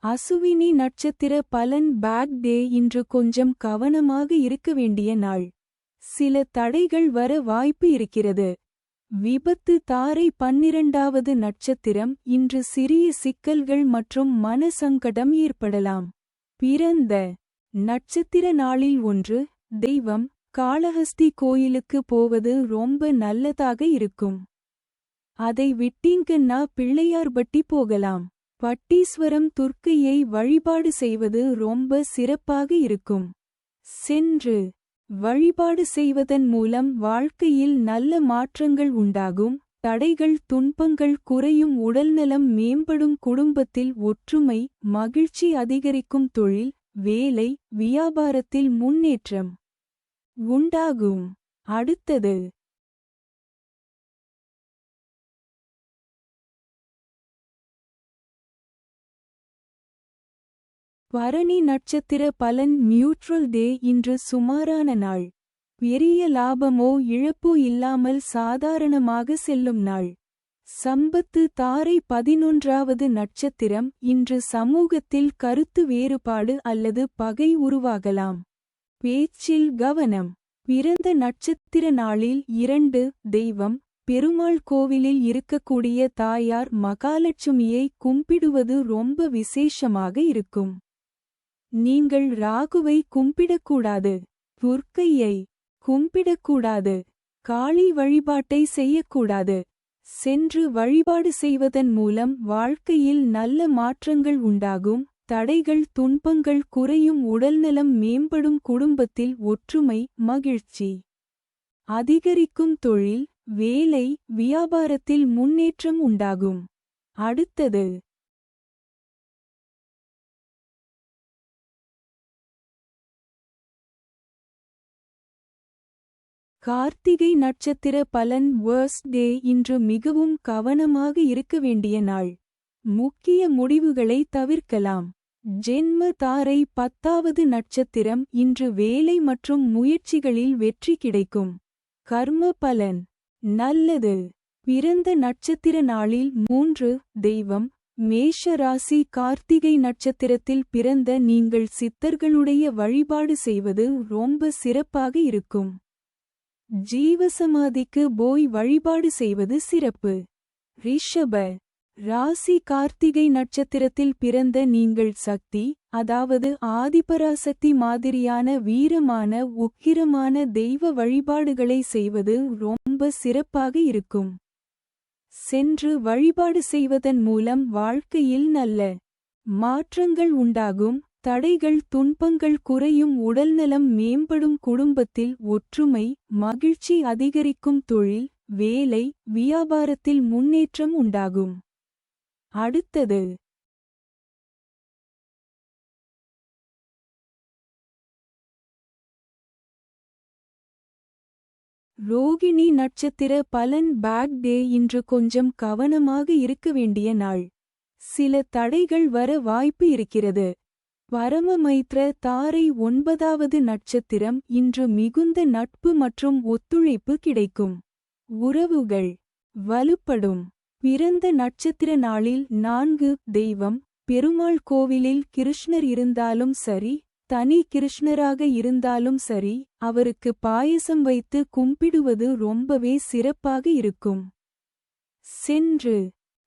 அசுவினி நட்சத்திர பலன் பேக் டே இன்று கொஞ்சம் கவனமாக இருக்க வேண்டிய நாள். சில தடைகள் வர வாய்ப்பு இருக்கிறது. விபத்து தாரை 12வது நட்சத்திரம் இன்று சிறிய சிக்கல்கள் மற்றும் மன சங்கடம் ஏற்படலாம். பிறந்த நட்சத்திர நாளில் ஒன்று தெய்வம் காளஹஸ்தி கோயிலுக்கு போவது ரொம்ப நல்லதாக இருக்கும். அதை விட்டீங்கன்னா பிள்ளையார்பட்டி போகலாம். பட்டீஸ்வரம் துர்க்கையை வழிபாடு செய்வது ரொம்ப சிறப்பாக இருக்கும். சென்று வழிபாடு செய்வதன் மூலம் வாழ்க்கையில் நல்ல மாற்றங்கள் உண்டாகும். தடைகள் துன்பங்கள் குறையும் உடல்நலம் மேம்படும் குடும்பத்தில் ஒற்றுமை மகிழ்ச்சி அதிகரிக்கும் தொழில் வேலை வியாபாரத்தில் முன்னேற்றம் உண்டாகும். அடுத்தது பரணி நட்சத்திர பலன் நியூட்ரல் டே இன்று சுமாரான நாள். பெரிய லாபமோ இழப்போ இல்லாமல் சாதாரணமாக செல்லும் நாள். சம்பத்து தாரை 11வது நட்சத்திரம் இன்று சமூகத்தில் கருத்து வேறுபாடு அல்லது பகை உருவாகலாம். பேச்சில் கவனம். பிறந்த நட்சத்திர நாளில் 2 தெய்வம் பெருமாள் கோவிலில் இருக்கக்கூடிய தாயார் மகாலட்சுமியை கும்பிடுவது ரொம்ப விசேஷமாக இருக்கும். நீங்கள் ராகுவை கும்பிடக்கூடாது. துர்க்கையை கும்பிடக்கூடாது. காளி வழிபாட்டை செய்யக்கூடாது. சென்று வழிபாடு செய்வதன் மூலம் வாழ்க்கையில் நல்ல மாற்றங்கள் உண்டாகும். தடைகள் துன்பங்கள் குறையும் உடல்நலம் மேம்படும் குடும்பத்தில் ஒற்றுமை மகிழ்ச்சி அதிகரிக்கும் தொழில் வேலை வியாபாரத்தில் முன்னேற்றம் உண்டாகும். அடுத்தது கார்த்திகை நட்சத்திர பலன் வேர்ஸ்ட் டே இன்று மிகவும் கவனமாக இருக்க வேண்டிய நாள். முக்கிய முடிவுகளை தவிர்க்கலாம். ஜென்ம தாரை 10வது நட்சத்திரம் இன்று வேலை மற்றும் முயற்சிகளில் வெற்றி கிடைக்கும். கர்ம பலன் நல்லது. பிறந்த நட்சத்திர நாளில் 3 தெய்வம் மேஷ ராசி கார்த்திகை நட்சத்திரத்தில் பிறந்த நீங்கள் சித்தர்களுடைய வழிபாடு செய்வது ரொம்ப சிறப்பாக இருக்கும். ஜீவசமாதிக்கு போய் வழிபாடு செய்வது சிறப்பு. ரிஷப ராசி கார்த்திகை நட்சத்திரத்தில் பிறந்த நீங்கள் சக்தி அதாவது ஆதிபராசக்தி மாதிரியான வீரமான உக்கிரமான தெய்வ வழிபாடுகளை செய்வது ரொம்ப சிறப்பாக இருக்கும். சென்று வழிபாடு செய்வதன் மூலம் வாழ்க்கையில் நல்ல மாற்றங்கள் உண்டாகும். தடைகள் துன்பங்கள் குறையும் உடல்நலம் மேம்படும் குடும்பத்தில் ஒற்றுமை மகிழ்ச்சி அதிகரிக்கும் தொழில் வேலை வியாபாரத்தில் முன்னேற்றம் உண்டாகும். அடுத்தது ரோகிணி நட்சத்திர பலன் பேக் டே இன்று கொஞ்சம் கவனமாக இருக்க வேண்டிய நாள். சில தடைகள் வர வாய்ப்பு இருக்கிறது. பரமமைத்ர தாரை 9வது நட்சத்திரம் இன்று மிகுந்த நட்பு மற்றும் ஒத்துழைப்பு கிடைக்கும். உறவுகள் வலுப்படும். பிறந்த நட்சத்திர நாளில் 4 தெய்வம் பெருமாள் கோவிலில் கிருஷ்ணர் இருந்தாலும் சரி தனி கிருஷ்ணராக இருந்தாலும் சரி அவருக்கு பாயசம் வைத்து கும்பிடுவது ரொம்பவே சிறப்பாக இருக்கும். சென்று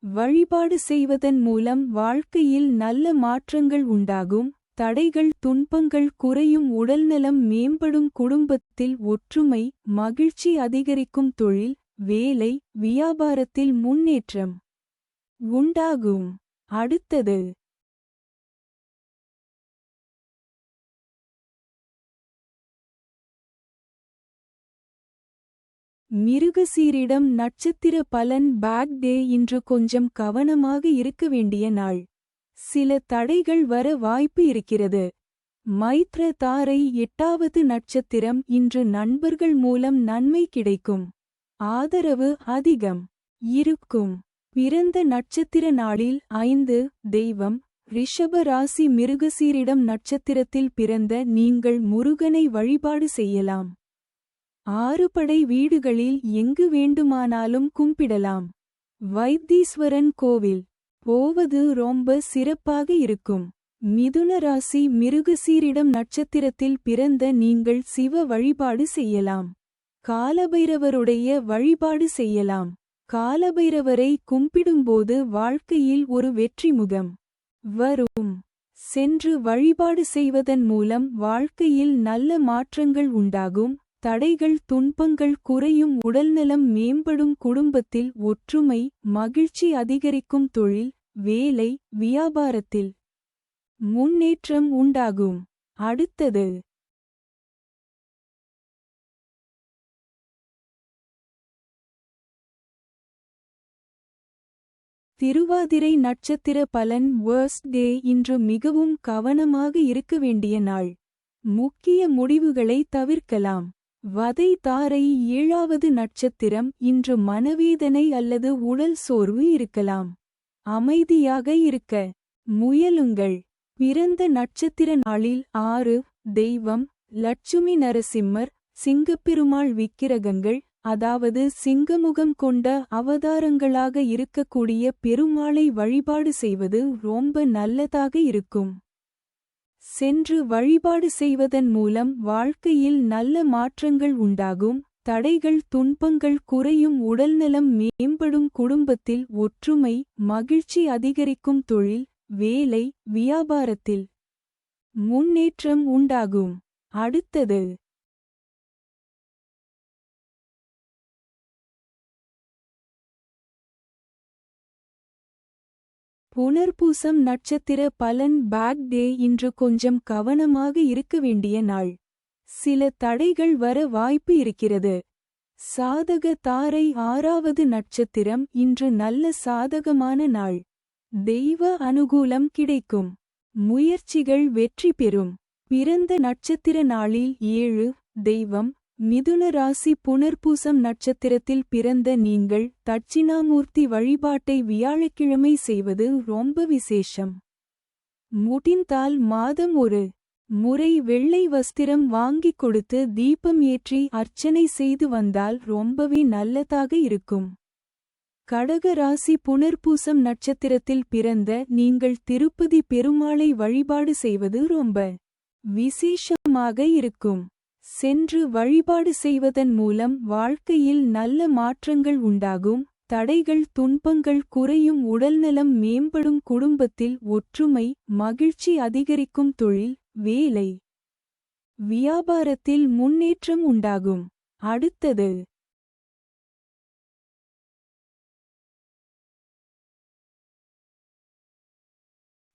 வழிபாடு செய்வதன் மூலம் வாழ்க்கையில் நல்ல மாற்றங்கள் உண்டாகும். தடைகள் துன்பங்கள் குறையும் உடல்நலம் மேம்படும் குடும்பத்தில் ஒற்றுமை மகிழ்ச்சி அதிகரிக்கும் தொழில் வேலை வியாபாரத்தில் முன்னேற்றம் உண்டாகும். அடுத்தது மிருகசீரிடம் நட்சத்திர பலன் பேக் டே இன்று கொஞ்சம் கவனமாக இருக்க வேண்டிய நாள். சில தடைகள் வர வாய்ப்பு இருக்கிறது. மைத்ர தாரை 8வது நட்சத்திரம் இன்று நண்பர்கள் மூலம் நன்மை கிடைக்கும். ஆதரவு அதிகம் இருக்கும். பிறந்த நட்சத்திர நாளில் 5 தெய்வம் ரிஷப ராசி மிருகசீரிடம் நட்சத்திரத்தில் பிறந்த நீங்கள் முருகனை வழிபாடு செய்யலாம். 6 படை வீடுகளில் எங்கு வேண்டுமானாலும் கும்பிடலாம். வைத்தீஸ்வரன் கோவில் போவது ரொம்ப சிறப்பாக இருக்கும். மிதுன ராசி மிருகசீரிடம் நட்சத்திரத்தில் பிறந்த நீங்கள் சிவ வழிபாடு செய்யலாம். காலபைரவருடைய வழிபாடு செய்யலாம். காலபைரவரை கும்பிடும்போது வாழ்க்கையில் ஒரு வெற்றிமுகம் வரும். சென்று வழிபாடு செய்வதன் மூலம் வாழ்க்கையில் நல்ல மாற்றங்கள் உண்டாகும். தடைகள் துன்பங்கள் குறையும். உடல்நலம் மேம்படும். குடும்பத்தில் ஒற்றுமை மகிழ்ச்சி அதிகரிக்கும். தொழில் வேலை வியாபாரத்தில் முன்னேற்றம் உண்டாகும். அடுத்தது திருவாதிரை நட்சத்திர பலன். வேர்ஸ்ட் டே. இன்று மிகவும் கவனமாக இருக்க வேண்டிய நாள். முக்கிய முடிவுகளை தவிர்க்கலாம். வதை தாரை 7வது நட்சத்திரம். இன்று மனவேதனை அல்லது உடல் சோர்வு இருக்கலாம். அமைதியாக இருக்க முயலுங்கள். பிறந்த நட்சத்திர நாளில் 6. தெய்வம் லட்சுமி நரசிம்மர். சிங்கப்பெருமாள் விக்கிரகங்கள் அதாவது சிங்கமுகம் கொண்ட அவதாரங்களாக இருக்கக்கூடிய பெருமாளை வழிபாடு செய்வது ரொம்ப நல்லதாக இருக்கும். சென்று வழிபாடு செய்வதன் மூலம் வாழ்க்கையில் நல்ல மாற்றங்கள் உண்டாகும். தடைகள் துன்பங்கள் குறையும். உடல்நலம் மேம்படும். குடும்பத்தில் ஒற்றுமை மகிழ்ச்சி அதிகரிக்கும். தொழில் வேலை வியாபாரத்தில் முன்னேற்றம் உண்டாகும். அடுத்தது புனர்பூசம் நட்சத்திர பலன். Bad day. இன்று கொஞ்சம் கவனமாக இருக்க வேண்டிய நாள். சில தடைகள் வர வாய்ப்பு இருக்கிறது. சாதக தாரை 6வது நட்சத்திரம். இன்று நல்ல சாதகமான நாள். தெய்வ அனுகூலம் கிடைக்கும். முயற்சிகள் வெற்றி பெறும். பிறந்த நட்சத்திர நாளில் 7. தெய்வம் மிதுன ராசி புனர்பூசம் நட்சத்திரத்தில் பிறந்த நீங்கள் தட்சிணாமூர்த்தி வழிபாட்டை வியாழக்கிழமை செய்வது ரொம்ப விசேஷம். முடிந்தால் மாதம் ஒரு முறை வெள்ளை வஸ்திரம் வாங்கிக் கொடுத்து தீபம் ஏற்றி அர்ச்சனை செய்து வந்தால் ரொம்பவே நல்லதாக இருக்கும். கடக ராசி புனர்பூசம் நட்சத்திரத்தில் பிறந்த நீங்கள் திருப்பதி பெருமாளை வழிபாடு செய்வது ரொம்ப விசேஷமாக இருக்கும். சென்று வழிபாடு செய்வதன் மூலம் வாழ்க்கையில் நல்ல மாற்றங்கள் உண்டாகும். தடைகள் துன்பங்கள் குறையும். உடல்நலம் மேம்படும். குடும்பத்தில் ஒற்றுமை மகிழ்ச்சி அதிகரிக்கும். தொழில் வேலை வியாபாரத்தில் முன்னேற்றம் உண்டாகும். அடுத்தது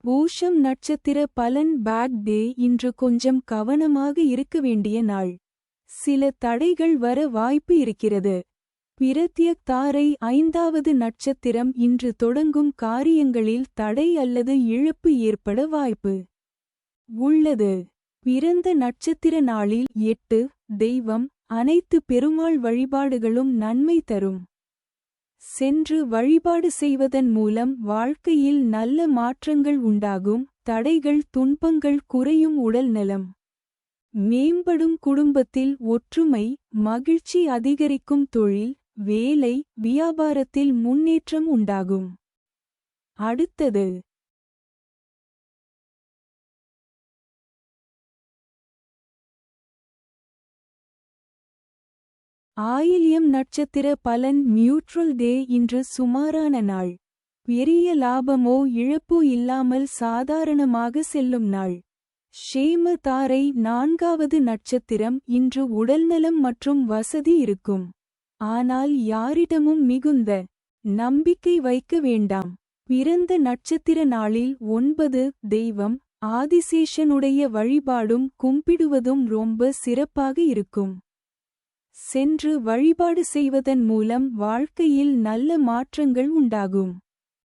பூஷம் நட்சத்திர பலன். Bad day. இன்று கொஞ்சம் கவனமாக இருக்க வேண்டிய நாள். சில தடைகள் வர வாய்ப்பு இருக்கிறது. பிரத்யக் தாரை 5வது நட்சத்திரம். இன்று தொடங்கும் காரியங்களில் தடை அல்லது இழப்பு ஏற்பட வாய்ப்பு உள்ளது. பிறந்த நட்சத்திர நாளில் 8. தெய்வம் அனைத்து பெருமாள் வழிபாடுகளும் நன்மை தரும். சென்று வழிபாடு செய்வதன் மூலம் வாழ்க்கையில் நல்ல மாற்றங்கள் உண்டாகும். தடைகள் துன்பங்கள் குறையும். உடல்நலம் மேம்படும். குடும்பத்தில் ஒற்றுமை மகிழ்ச்சி அதிகரிக்கும். தொழில் வேலை வியாபாரத்தில் முன்னேற்றம் உண்டாகும். அடுத்தது ஆயில்யம் நட்சத்திர பலன். நியூட்ரல் டே. இன்று சுமாரான நாள். பெரிய லாபமோ இழப்போ இல்லாமல் சாதாரணமாக செல்லும் நாள். ஷேம தாரை 4வது நட்சத்திரம். இன்று உடல்நலம் மற்றும் வசதி இருக்கும். ஆனால் யாரிடமும் மிகுந்த நம்பிக்கை வைக்க வேண்டாம். பிறந்த நட்சத்திர நாளில் 9. தெய்வம் ஆதிசேஷனுடைய வழிபாடும் கும்பிடுவதும் ரொம்ப சிறப்பாக இருக்கும். சென்று வழிபாடு செய்வதன் மூலம் வாழ்க்கையில் நல்ல மாற்றங்கள் உண்டாகும்.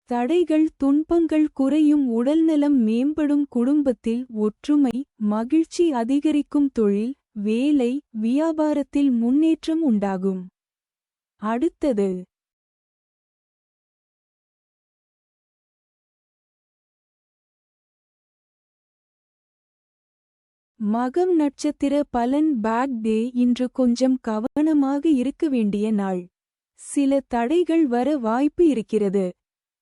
தடைகள் துன்பங்கள் குறையும். உடல்நலம் மேம்படும். குடும்பத்தில் ஒற்றுமை மகிழ்ச்சி அதிகரிக்கும். தொழில் வேலை வியாபாரத்தில் முன்னேற்றம் உண்டாகும். அடுத்தது மகம் நட்சத்திர பலன். Bad day. இன்று கொஞ்சம் கவனமாக இருக்க வேண்டிய நாள். சில தடைகள் வர வாய்ப்பு இருக்கிறது.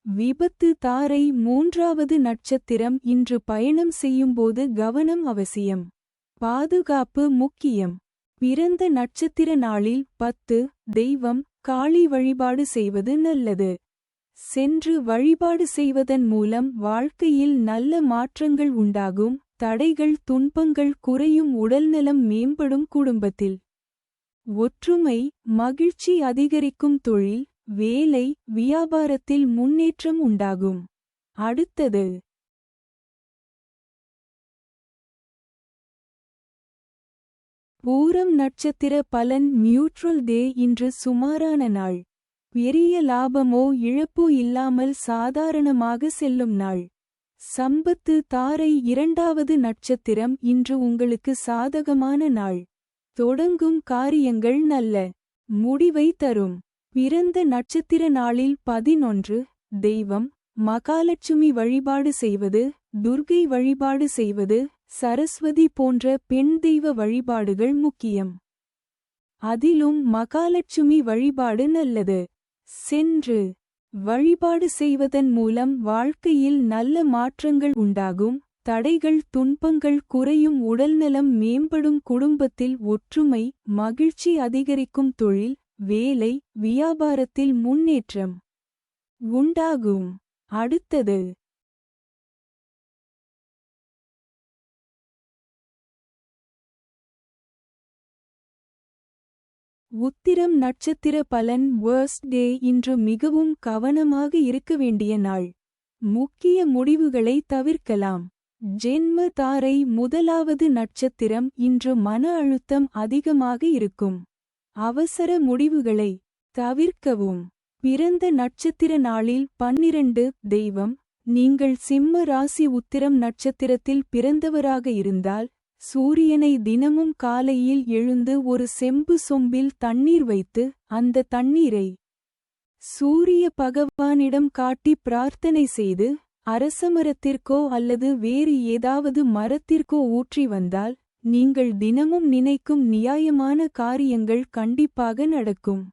விபத்து தாரை மூன்றாவது நட்சத்திரம் இன்று பயணம் செய்யும்போது கவனம் அவசியம். பாதுகாப்பு முக்கியம். பிறந்த நட்சத்திர நாளில் 10 தெய்வம் காளி வழிபாடு செய்வது நல்லது. சென்று வழிபாடு செய்வதன் மூலம் வாழ்க்கையில் நல்ல மாற்றங்கள் உண்டாகும். தடைகள் துன்பங்கள் குறையும் உடல்நலம் மேம்படும் குடும்பத்தில் ஒற்றுமை மகிழ்ச்சி அதிகரிக்கும் தொழில் வேலை வியாபாரத்தில் முன்னேற்றம் உண்டாகும். அடுத்தது பூரம் நட்சத்திர பலன் நியூட்ரல் டே இன்று சுமாரான நாள். பெரிய லாபமோ இழப்போ இல்லாமல் சாதாரணமாக செல்லும் நாள். சம்பத்து தாரை இரண்டாவது நட்சத்திரம் இன்று உங்களுக்கு சாதகமான நாள். தொடங்கும் காரியங்கள் நல்ல முடிவை தரும். பிறந்த நட்சத்திர நாளில் 11 தெய்வம் மகாலட்சுமி வழிபாடு செய்வது துர்க்கை வழிபாடு செய்வது சரஸ்வதி போன்ற பெண் தெய்வ வழிபாடுகள் முக்கியம். அதிலும் மகாலட்சுமி வழிபாடு நல்லது. சென்று வழிபாடு செய்வதன் மூலம் வாழ்க்கையில் நல்ல மாற்றங்கள் உண்டாகும். தடைகள் துன்பங்கள் குறையும் உடல்நலம் மேம்படும் குடும்பத்தில் ஒற்றுமை மகிழ்ச்சி அதிகரிக்கும் தொழில் வேலை வியாபாரத்தில் முன்னேற்றம் உண்டாகும். அடுத்தது உத்திரம் நட்சத்திர பலன் வர்ஸ்ட் டே இன்று மிகவும் கவனமாக இருக்க வேண்டிய நாள். முக்கிய முடிவுகளை தவிர்க்கலாம். ஜென்ம தாரை முதலாவது நட்சத்திரம் இன்று மன அழுத்தம் அதிகமாக இருக்கும். அவசர முடிவுகளை தவிர்க்கவும். பிறந்த நட்சத்திர நாளில் 12 தெய்வம் நீங்கள் சிம்ம ராசி உத்திரம் நட்சத்திரத்தில் பிறந்தவராக இருந்தால் சூரியனை தினமும் காலையில் எழுந்து ஒரு செம்பு சொம்பில் தண்ணீர் வைத்து அந்த தண்ணீரை சூரிய பகவானிடம் காட்டி பிரார்த்தனை செய்து அரசமரத்திற்கோ அல்லது வேறு ஏதாவது மரத்திற்கோ ஊற்றி வந்தால் நீங்கள் தினமும் நினைக்கும் நியாயமான காரியங்கள் கண்டிப்பாக நடக்கும்.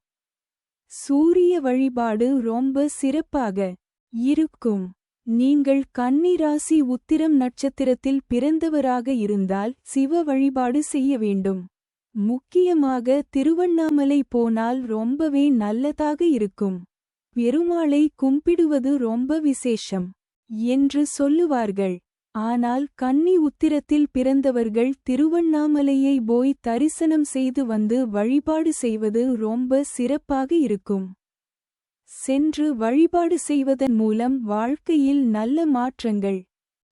சூரிய வழிபாடு ரொம்ப சிறப்பாக இருக்கும். நீங்கள் கன்னி ராசி உத்திரம் நட்சத்திரத்தில் பிறந்தவராக இருந்தால் சிவ வழிபாடு செய்ய வேண்டும். முக்கியமாக திருவண்ணாமலை போனால் ரொம்பவே நல்லதாக இருக்கும். பெருமாளை கும்பிடுவது ரொம்ப விசேஷம் என்று சொல்லுவார்கள். ஆனால் கன்னி உத்திரத்தில் பிறந்தவர்கள் திருவண்ணாமலையை போய் தரிசனம் செய்து வந்து வழிபாடு செய்வது ரொம்ப சிறப்பாக இருக்கும். சென்று வழிபாடு செய்வதன் மூலம் வாழ்க்கையில் நல்ல மாற்றங்கள்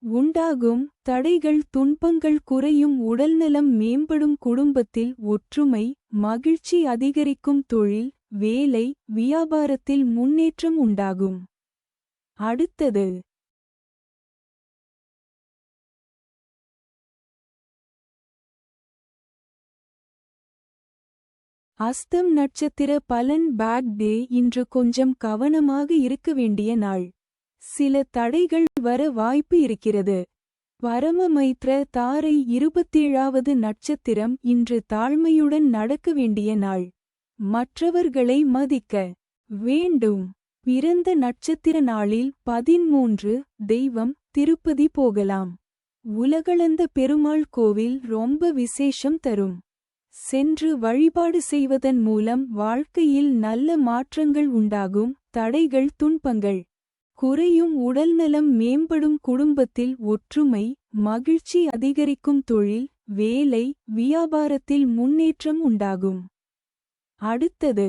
உண்டாகும். தடைகள் துன்பங்கள் குறையும் உடல்நலம் மேம்படும் குடும்பத்தில் ஒற்றுமை மகிழ்ச்சி அதிகரிக்கும் தொழில் வேலை வியாபாரத்தில் முன்னேற்றம் உண்டாகும். அடுத்தது அஸ்தம் நட்சத்திர பலன் பேட் டே இன்று கொஞ்சம் கவனமாக இருக்க வேண்டிய நாள். சில தடைகள் வர வாய்ப்பு இருக்கிறது. பரம மைத்ர தாரை 27வது நட்சத்திரம் இன்று தாழ்மையுடன் நடக்க வேண்டிய நாள். மற்றவர்களை மதிக்க வேண்டும். பிறந்த நட்சத்திர நாளில் 13 தெய்வம் திருப்பதி போகலாம். உலகளந்த பெருமாள் கோவில் ரொம்ப விசேஷம் தரும். சென்று வழிபாடு செய்வதன் மூலம் வாழ்க்கையில் நல்ல மாற்றங்கள் உண்டாகும். தடைகள் துன்பங்கள் குறையும் உடல்நலம் மேம்படும் குடும்பத்தில் ஒற்றுமை மகிழ்ச்சி அதிகரிக்கும் தொழில் வேலை வியாபாரத்தில் முன்னேற்றம் உண்டாகும். அடுத்தது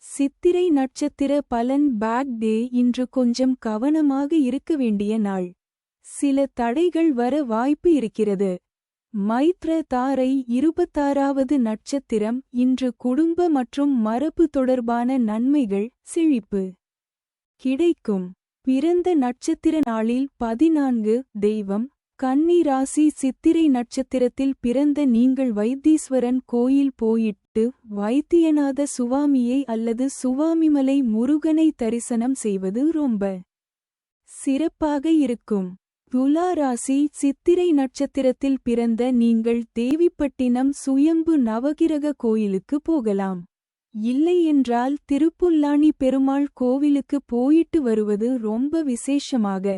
சித்திரை நட்சத்திர பலன் பேட் டே இன்று கொஞ்சம் கவனமாக இருக்க வேண்டிய நாள். சில தடைகள் வர வாய்ப்பு இருக்கிறது. மைத்ர தாரை 26வது நட்சத்திரம் இன்று குடும்ப மற்றும் மரபு தொடர்பான நன்மைகள் செழிப்பு கிடைக்கும். பிறந்த நட்சத்திர நாளில் 14 தெய்வம் கன்னி ராசி சித்திரை நட்சத்திரத்தில் பிறந்த நீங்கள் வைத்தீஸ்வரன் கோயில் போயிட்டு வைத்தியநாத சுவாமியை அல்லது சுவாமிமலை முருகனை தரிசனம் செய்வது ரொம்ப சிறப்பாக இருக்கும். துலா ராசி சித்திரை நட்சத்திரத்தில் பிறந்த நீங்கள் தேவிப்பட்டினம் சுயம்பு நவகிரக கோயிலுக்கு போகலாம். இல்லையென்றால் திருப்புல்லானி பெருமாள் கோவிலுக்கு போயிட்டு வருவது ரொம்ப விசேஷமாக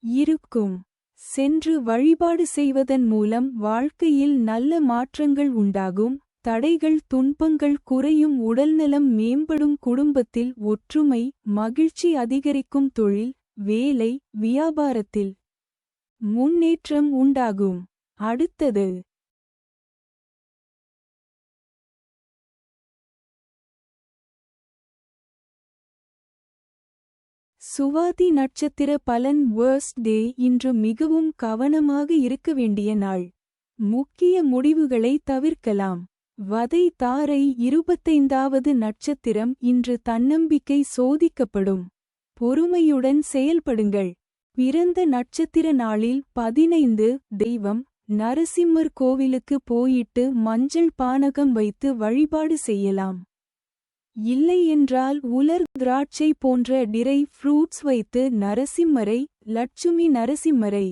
இருக்கும். சென்று வழிபாடு செய்வதன் மூலம் வாழ்க்கையில் நல்ல மாற்றங்கள் உண்டாகும். தடைகள் துன்பங்கள் குறையும் உடல்நலம் மேம்படும் குடும்பத்தில் ஒற்றுமை மகிழ்ச்சி அதிகரிக்கும் தொழில் வேலை வியாபாரத்தில் முன்னேற்றம் உண்டாகும். அடுத்தது சுவாதி நட்சத்திர பலன் வேர்ஸ்ட் டே இன்று மிகவும் கவனமாக இருக்க வேண்டிய நாள். முக்கிய முடிவுகளை தவிர்க்கலாம். வதை தாரை 25வது நட்சத்திரம் இன்று தன்னம்பிக்கை சோதிக்கப்படும். பொறுமையுடன் செயல்படுங்கள். பிறந்த நட்சத்திர நாளில் 15 தெய்வம் நரசிம்மர் கோவிலுக்கு போயிட்டு மஞ்சள் பானகம் வைத்து வழிபாடு செய்யலாம். இல்லையென்றால் உலர் திராட்சை போன்ற டிரை ஃப்ரூட்ஸ் வைத்து நரசிம்மரை லட்சுமி நரசிம்மரை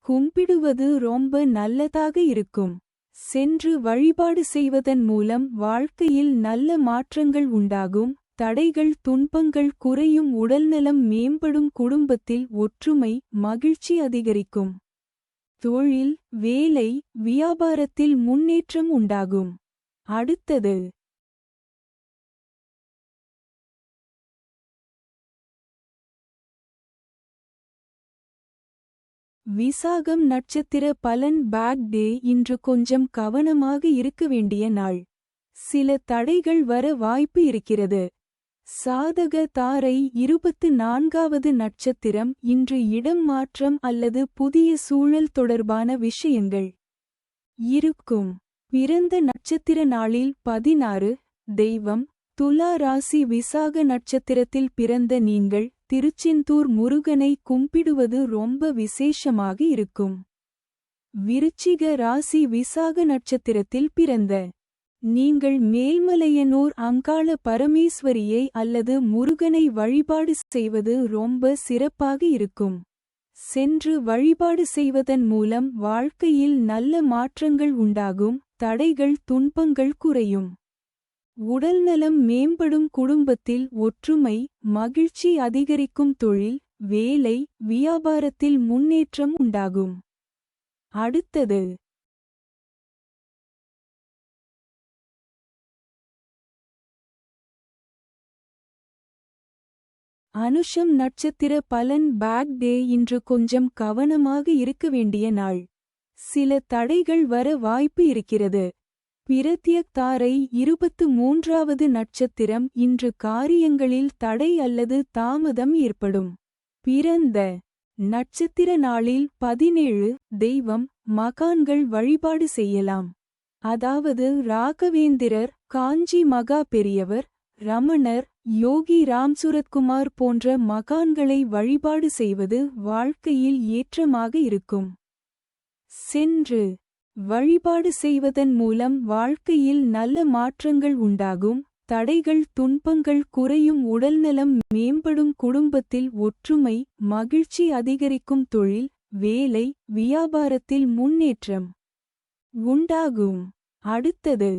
கும்பிடுவது ரொம்ப நல்லதாக இருக்கும். சென்று வழிபாடு செய்வதன் மூலம் வாழ்க்கையில் நல்ல மாற்றங்கள் உண்டாகும். தடைகள் துன்பங்கள் குறையும் உடல்நலம் மேம்படும் குடும்பத்தில் ஒற்றுமை மகிழ்ச்சி அதிகரிக்கும். தொழில் வேலை வியாபாரத்தில் முன்னேற்றம் உண்டாகும். அடுத்தது விசாகம் நட்சத்திர பலன் பேட் டே இன்று கொஞ்சம் கவனமாக இருக்க வேண்டிய நாள். சில தடைகள் வர வாய்ப்பு இருக்கிறது. சாதக தாரை 24வது நட்சத்திரம் இன்று இடம் மாற்றம் அல்லது புதிய சூழல் தொடர்பான விஷயங்கள் இருக்கும். பிறந்த நட்சத்திர நாளில் 16 தெய்வம் துலா ராசி விசாக நட்சத்திரத்தில் பிறந்த நீங்கள் திருச்செந்தூர் முருகனை கும்பிடுவது ரொம்ப விசேஷமாக இருக்கும். விருச்சிக ராசி விசாக நட்சத்திரத்தில் பிறந்த நீங்கள் மேல்மலையனூர் அங்காள பரமேஸ்வரியை அல்லது முருகனை வழிபாடு செய்வது ரொம்ப சிறப்பாக இருக்கும். சென்று வழிபாடு செய்வதன் மூலம் வாழ்க்கையில் நல்ல மாற்றங்கள் உண்டாகும். தடைகள் துன்பங்கள் குறையும். உடல்நலம் மேம்படும் குடும்பத்தில் ஒற்றுமை மகிழ்ச்சி அதிகரிக்கும் தொழில் வேலை வியாபாரத்தில் முன்னேற்றம் உண்டாகும். அடுத்தது அனுஷம் நட்சத்திர பலன் பேட் டே இன்று கொஞ்சம் கவனமாக இருக்க வேண்டிய நாள். சில தடைகள் வர வாய்ப்பு இருக்கிறது. பிரத்யக் தாரை 23வது நட்சத்திரம் இன்று காரியங்களில் தடை அல்லது தாமதம் ஏற்படும். பிறந்த நட்சத்திர நாளில் 17 தெய்வம் மகான்கள் வழிபாடு செய்யலாம். அதாவது ராகவேந்திரர் காஞ்சி மகா பெரியவர் ரமணர் யோகி ராம்சுரத்குமார் போன்ற மகான்களை வழிபாடு செய்வது வாழ்க்கையில் ஏற்றமாக இருக்கும். சென்று வழிபாடு செய்வதன் மூலம் வாழ்க்கையில் நல்ல மாற்றங்கள் உண்டாகும். தடைகள் துன்பங்கள் குறையும் உடல்நலம் மேம்படும் குடும்பத்தில் ஒற்றுமை மகிழ்ச்சி அதிகரிக்கும் தொழில் வேலை வியாபாரத்தில் முன்னேற்றம் உண்டாகும். அடுத்தது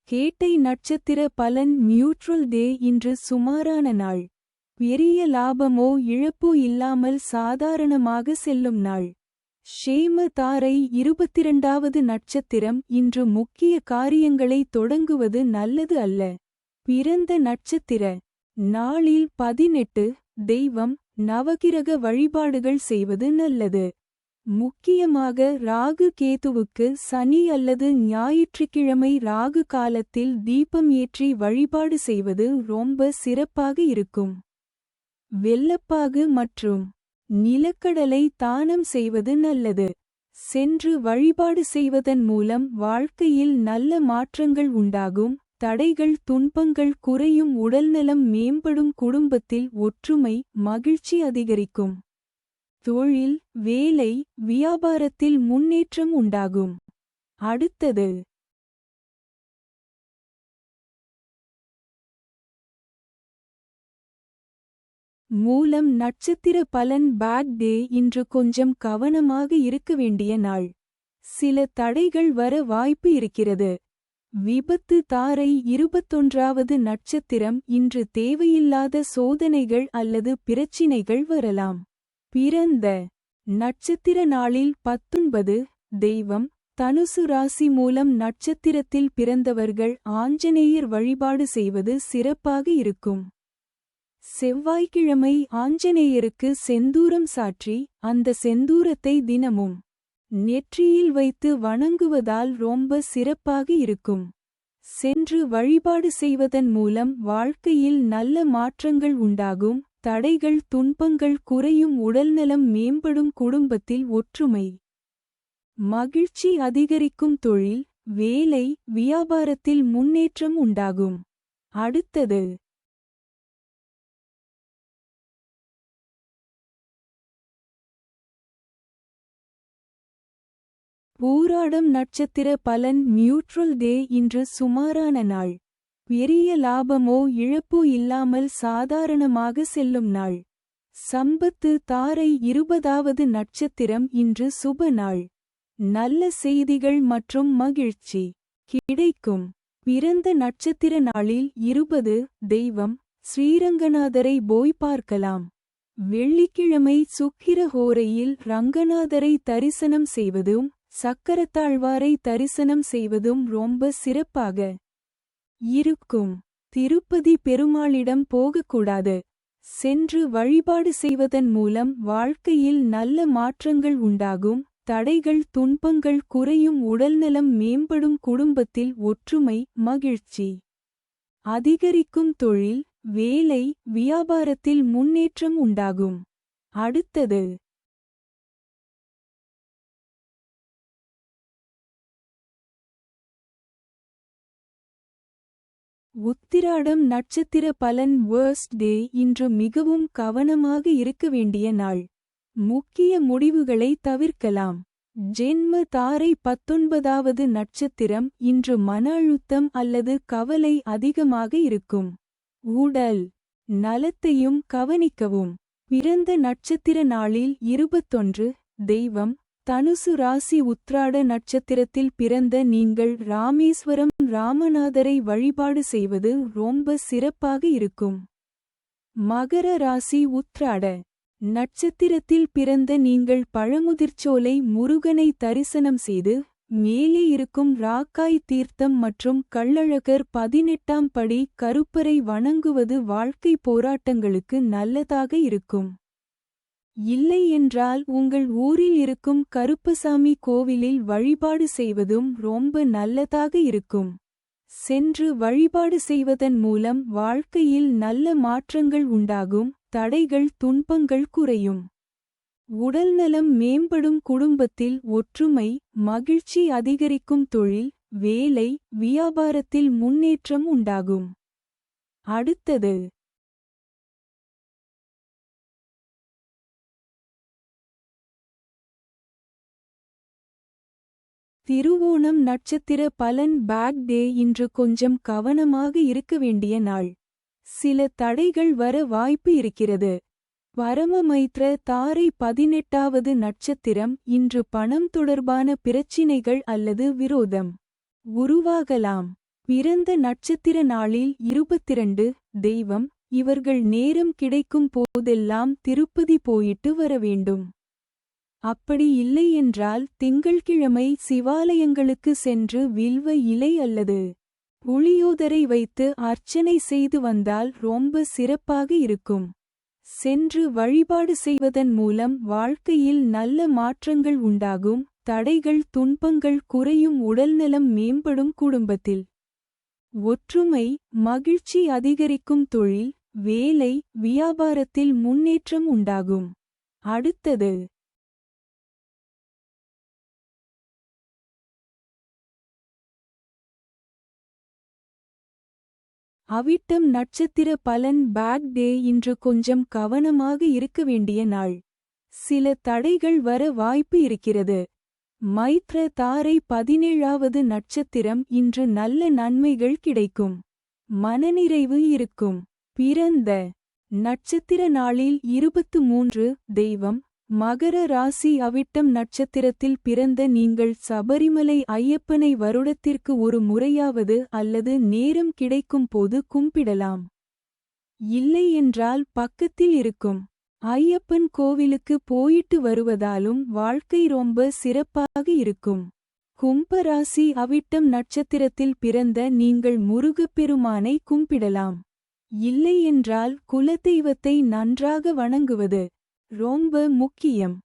கேட்டை நட்சத்திர பலன் நியூட்ரல் டே இன்று சுமாரான நாள். பெரிய லாபமோ இழப்போ இல்லாமல் சாதாரணமாக செல்லும் நாள். ஷேம தாரை 22வது நட்சத்திரம் இன்று முக்கிய காரியங்களை தொடங்குவது நல்லது அல்ல. பிறந்த நட்சத்திர நாளில் 18 தெய்வம் நவகிரக வழிபாடுகள் செய்வது நல்லது. முக்கியமாக ராகு கேதுவுக்கு சனி அல்லது ஞாயிற்றுக்கிழமை ராகு காலத்தில் தீபம் ஏற்றி வழிபாடு செய்வது ரொம்ப சிறப்பாக இருக்கும். வெல்லப்பாகு மற்றும் நிலக்கடலை தானம் செய்வது நல்லது. சென்று வழிபாடு செய்வதன் மூலம் வாழ்க்கையில் நல்ல மாற்றங்கள் உண்டாகும். தடைகள் துன்பங்கள் குறையும் உடல்நலம் மேம்படும் குடும்பத்தில் ஒற்றுமை மகிழ்ச்சி அதிகரிக்கும். தொழில் வேலை வியாபாரத்தில் முன்னேற்றம் உண்டாகும். அடுத்தது மூலம் நட்சத்திர பலன் பேட் டே இன்று கொஞ்சம் கவனமாக இருக்க வேண்டிய நாள். சில தடைகள் வர வாய்ப்பு இருக்கிறது. விபத்து தாரை 21வது நட்சத்திரம் இன்று தேவையில்லாத சோதனைகள் அல்லது பிரச்சினைகள் வரலாம். பிறந்த நட்சத்திர நாளில் 19 தெய்வம் தனுசு ராசி மூலம் நட்சத்திரத்தில் பிறந்தவர்கள் ஆஞ்சநேயர் வழிபாடு செய்வது சிறப்பாக இருக்கும். செவ்வாய்க்கிழமை ஆஞ்சநேயருக்கு செந்தூரம் சாற்றி அந்த செந்தூரத்தை தினமும் நெற்றியில் வைத்து வணங்குவதால் ரொம்ப சிறப்பாக இருக்கும். சென்று வழிபாடு செய்வதன் மூலம் வாழ்க்கையில் நல்ல மாற்றங்கள் உண்டாகும். தடைகள் துன்பங்கள் குறையும் உடல்நலம் மேம்படும் குடும்பத்தில் ஒற்றுமை மகிழ்ச்சி அதிகரிக்கும் தொழில் வேலை வியாபாரத்தில் முன்னேற்றம் உண்டாகும். அடுத்தது பூராடம் நட்சத்திர பலன் நியூட்ரல் டே இன்று சுமாரான நாள். பெரிய லாபமோ இழப்போ இல்லாமல் சாதாரணமாக செல்லும் நாள். சம்பத்து தாரை 20வது நட்சத்திரம் இன்று சுப நாள். நல்ல செய்திகள் மற்றும் மகிழ்ச்சி கிடைக்கும். பிறந்த நட்சத்திர நாளில் 20 தெய்வம் ஸ்ரீரங்கநாதரை போய் பார்க்கலாம். வெள்ளிக்கிழமை சுக்கிர ஹோரையில் ரங்கநாதரை தரிசனம் செய்வதும் சக்கரத்தாழ்வாரை தரிசனம் செய்வதும் ரொம்ப சிறப்பாக இருக்கும். திருப்பதி பெருமாளிடம் போகக்கூடாது. சென்று வழிபாடு செய்வதன் மூலம் வாழ்க்கையில் நல்ல மாற்றங்கள் உண்டாகும். தடைகள் துன்பங்கள் குறையும் உடல்நலம் மேம்படும் குடும்பத்தில் ஒற்றுமை மகிழ்ச்சி அதிகரிக்கும் தொழில் வேலை வியாபாரத்தில் முன்னேற்றம் உண்டாகும். அடுத்தது உத்திராடம் நட்சத்திர பலன் வேர்ஸ்ட் டே இன்று மிகவும் கவனமாக இருக்க வேண்டிய நாள். முக்கிய முடிவுகளை தவிர்க்கலாம். ஜென்ம தாரை 19வது நட்சத்திரம் இன்று மன அழுத்தம் அல்லது கவலை அதிகமாக இருக்கும். உடல் நலத்தையும் கவனிக்கவும். பிறந்த நட்சத்திர நாளில் 21 தெய்வம் தனுசு ராசி உத்ராட நட்சத்திரத்தில் பிறந்த நீங்கள் ராமேஸ்வரம் ராமநாதரை வழிபாடு செய்வது ரொம்ப சிறப்பாக இருக்கும். மகர ராசி உத்ராட நட்சத்திரத்தில் பிறந்த நீங்கள் பழமுதிர்ச்சோலை முருகனை தரிசனம் செய்து மேலே இருக்கும் ராக்காய் தீர்த்தம் மற்றும் கள்ளழகர் 18ஆம் படி கருப்பரை வணங்குவது வாழ்க்கை போராட்டங்களுக்கு நல்லதாக இருக்கும். இல்லை என்றால் உங்கள் ஊரில் இருக்கும் கருப்பசாமி கோவிலில் வழிபாடு செய்வதும் ரொம்ப நல்லதாக இருக்கும். சென்று வழிபாடு செய்வதன் மூலம் வாழ்க்கையில் நல்ல மாற்றங்கள் உண்டாகும். தடைகள் துன்பங்கள் குறையும். உடல்நலம் மேம்படும் குடும்பத்தில் ஒற்றுமை மகிழ்ச்சி அதிகரிக்கும் தொழில் வேலை வியாபாரத்தில் முன்னேற்றம் உண்டாகும். அடுத்தது திருவோணம் நட்சத்திர பலன் பேட் டே இன்று கொஞ்சம் கவனமாக இருக்க வேண்டிய நாள். சில தடைகள் வர வாய்ப்பு இருக்கிறது. பரமமைத்ர தாரை 18வது நட்சத்திரம் இன்று பணம் தொடர்பான பிரச்சினைகள் அல்லது விரோதம் உருவாகலாம். பிறந்த நட்சத்திர நாளில் 22 தெய்வம் இவர்கள் நேரம் கிடைக்கும் போதெல்லாம் திருப்பதி போயிட்டு வர வேண்டும். அப்படி இல்லை என்றால் திங்கள்கிழமை சிவாலயங்களுக்கு சென்று வில்வ இலை அல்லது புளியோதரை வைத்து அர்ச்சனை செய்து வந்தால் ரொம்ப சிறப்பாக இருக்கும். சென்று வழிபாடு செய்வதன் மூலம் வாழ்க்கையில் நல்ல மாற்றங்கள் உண்டாகும். தடைகள் துன்பங்கள் குறையும் உடல்நலம் மேம்படும் குடும்பத்தில் ஒற்றுமை மகிழ்ச்சி அதிகரிக்கும் தொழில் வேலை வியாபாரத்தில் முன்னேற்றம் உண்டாகும். அடுத்தது அவிட்டம் நட்சத்திர பலன் பேட் டே இன்று கொஞ்சம் கவனமாக இருக்க வேண்டிய நாள். சில தடைகள் வர வாய்ப்பு இருக்கிறது. மைத்ர தாரை 17வது நட்சத்திரம் இன்று நல்ல நன்மைகள் கிடைக்கும். மனநிறைவு இருக்கும். பிறந்த நட்சத்திர நாளில் 23 தெய்வம் மகர ராசி அவிட்டம் நட்சத்திரத்தில் பிறந்த நீங்கள் சபரிமலை ஐயப்பனை வருடத்திற்கு ஒரு முறையாவது அல்லது நேரம் கிடைக்கும் போது கும்பிடலாம். இல்லை என்றால் பக்கத்தில் இருக்கும் ஐயப்பன் கோவிலுக்கு போயிட்டு வருவதாலும் வாழ்க்கை ரொம்ப சிறப்பாக இருக்கும். கும்பராசி அவிட்டம் நட்சத்திரத்தில் பிறந்த நீங்கள் முருகப்பெருமானை கும்பிடலாம். இல்லை என்றால் குலதெய்வத்தை நன்றாக வணங்குவது ரொம்ப முக்கியம்.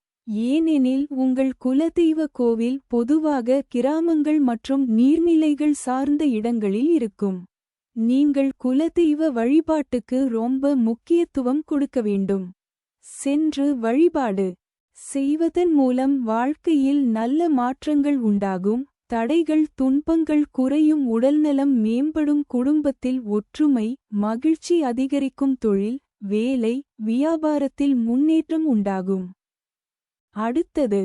ஏனெனில் உங்கள் குலதெய்வ கோவில் பொதுவாக கிராமங்கள் மற்றும் நீர்நிலைகள் சார்ந்த இடங்களில் இருக்கும். நீங்கள் குலதெய்வ வழிபாட்டுக்கு ரொம்ப முக்கியத்துவம் கொடுக்க வேண்டும். சென்று வழிபாடு செய்வதன் மூலம் வாழ்க்கையில் நல்ல மாற்றங்கள் உண்டாகும். தடைகள் துன்பங்கள் குறையும் உடல்நலம் மேம்படும் குடும்பத்தில் ஒற்றுமை மகிழ்ச்சி அதிகரிக்கும் தொழில் வேலை வியாபாரத்தில் முன்னேற்றம் உண்டாகும். அடுத்தது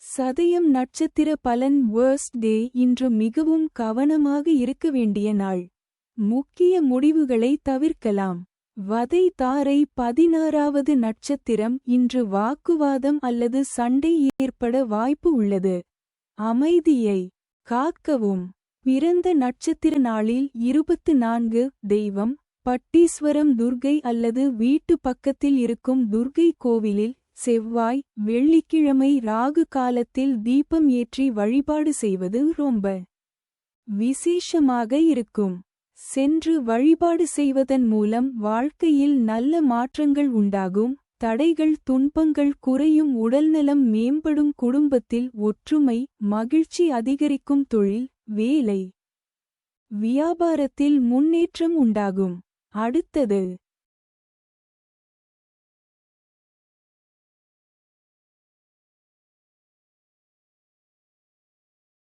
சதயம் நட்சத்திர பலன் வேர்ஸ்ட் டே இன்று மிகவும் கவனமாக இருக்க வேண்டிய நாள். முக்கிய முடிவுகளை தவிர்க்கலாம். வதை தாரை 16வது நட்சத்திரம் இன்று வாக்குவாதம் அல்லது சண்டை ஏற்பட வாய்ப்பு உள்ளது. அமைதியை காக்கவும். பிறந்த நட்சத்திர நாளில் 24 தெய்வம் பட்டீஸ்வரம் துர்க்கை அல்லது வீட்டு பக்கத்தில் இருக்கும் துர்க்கை கோவிலில் செவ்வாய் வெள்ளிக்கிழமை ராகு காலத்தில் தீபம் ஏற்றி வழிபாடு செய்வது ரொம்ப விசேஷமாக இருக்கும். சென்று வழிபாடு செய்வதன் மூலம் வாழ்க்கையில் நல்ல மாற்றங்கள் உண்டாகும். தடைகள் துன்பங்கள் குறையும் உடல்நலம் மேம்படும் குடும்பத்தில் ஒற்றுமை மகிழ்ச்சி அதிகரிக்கும் தொழில் வேலை வியாபாரத்தில் முன்னேற்றம் உண்டாகும். அடுத்தது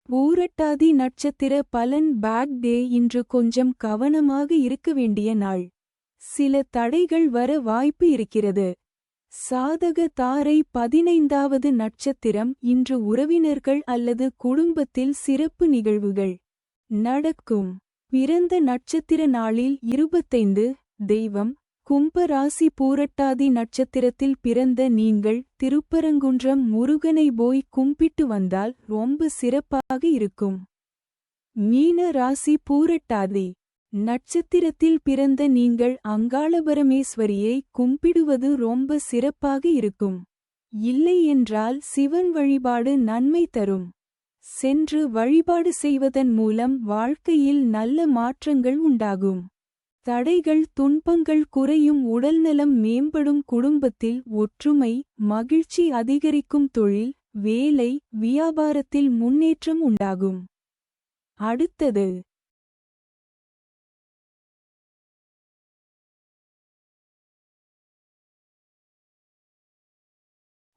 பூரட்டாதி நட்சத்திர பலன் பேட் டே இன்று கொஞ்சம் கவனமாக இருக்க வேண்டிய நாள். சில தடைகள் வர வாய்ப்பு இருக்கிறது. சாதக தாரை 15வது நட்சத்திரம் இன்று உறவினர்கள் அல்லது குடும்பத்தில் சிறப்பு நிகழ்வுகள் நடக்கும். பிறந்த நட்சத்திர நாளில் 25 தெய்வம் கும்பராசி பூரட்டாதி நட்சத்திரத்தில் பிறந்த நீங்கள் திருப்பரங்குன்றம் முருகனை போய் கும்பிட்டு வந்தால் ரொம்ப சிறப்பாக இருக்கும். மீன ராசி பூரட்டாதி நட்சத்திரத்தில் பிறந்த நீங்கள் அங்காளபரமேஸ்வரியை கும்பிடுவது ரொம்ப சிறப்பாக இருக்கும். இல்லை என்றால் சிவன் வழிபாடு நன்மை தரும். சென்று வழிபாடு செய்வதன் மூலம் வாழ்க்கையில் நல்ல மாற்றங்கள் உண்டாகும். தடைகள் துன்பங்கள் குறையும் உடல்நலம் மேம்படும் குடும்பத்தில் ஒற்றுமை மகிழ்ச்சி அதிகரிக்கும் தொழில் வேலை வியாபாரத்தில் முன்னேற்றம் உண்டாகும். அடுத்தது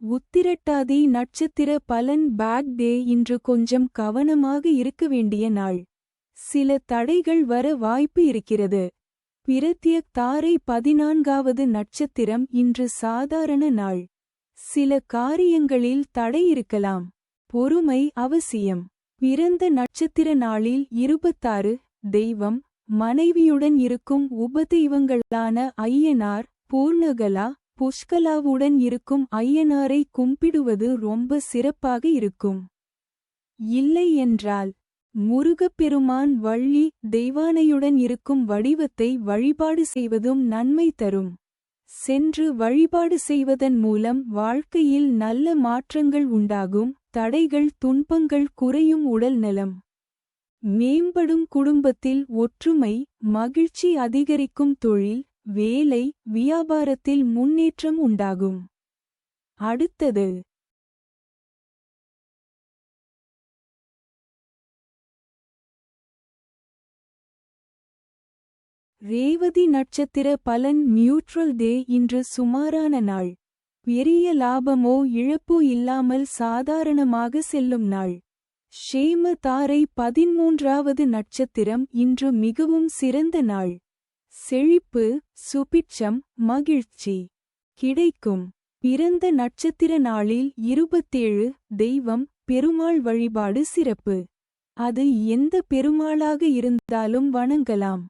உத்திரட்டாதி நட்சத்திர பலன் பேட் டே இன்று கொஞ்சம் கவனமாக இருக்க வேண்டிய நாள். சில தடைகள் வர வாய்ப்பு இருக்கிறது. பிரத்யக் தாரை 14வது நட்சத்திரம் இன்று சாதாரண நாள். சில காரியங்களில் தடை இருக்கலாம். பொறுமை அவசியம். பிறந்த நட்சத்திர நாளில் 26 தெய்வம் மனைவியுடன் இருக்கும் உபதெய்வங்களான ஐயனார் பூர்ணகலா புஷ்கலாவுடன் இருக்கும் ஐயனாரை கும்பிடுவது ரொம்ப சிறப்பாக இருக்கும். இல்லை என்றால் முருகப்பெருமான் வள்ளி தெய்வானையுடன் இருக்கும் வடிவத்தை வழிபாடு செய்வதும் நன்மை தரும். சென்று வழிபாடு செய்வதன் மூலம் வாழ்க்கையில் நல்ல மாற்றங்கள் உண்டாகும். தடைகள் துன்பங்கள் குறையும் உடல்நலம் மேம்படும் குடும்பத்தில் ஒற்றுமை மகிழ்ச்சி அதிகரிக்கும் தொழில் வேலை வியாபாரத்தில் முன்னேற்றம் உண்டாகும். அடுத்தது ரேவதி நட்சத்திர பலன் நியூட்ரல் டே இன்று சுமாரான நாள். பெரிய லாபமோ இழப்போ இல்லாமல் சாதாரணமாக செல்லும் நாள். ஷேம தாரை 13வது நட்சத்திரம் இன்று மிகவும் சிறந்த நாள். செழிப்பு சுபிட்சம் மகிழ்ச்சி கிடைக்கும். பிறந்த நட்சத்திர நாளில் 27 தெய்வம் பெருமாள் வழிபாடு சிறப்பு. அது எந்த பெருமாளாக இருந்தாலும் வணங்கலாம்.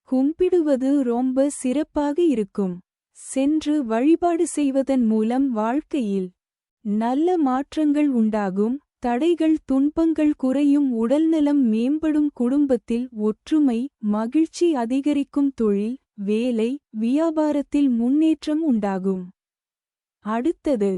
கும்பிடுவது ரொம்ப சிறப்பாக இருக்கும். சென்று வழிபாடு செய்வதன் மூலம் வாழ்க்கையில் நல்ல மாற்றங்கள் உண்டாகும். தடைகள் துன்பங்கள் குறையும். உடல்நலம் மேம்படும். குடும்பத்தில் ஒற்றுமை மகிழ்ச்சி அதிகரிக்கும். தொழில் வேலை வியாபாரத்தில் முன்னேற்றம் உண்டாகும். அடுத்தது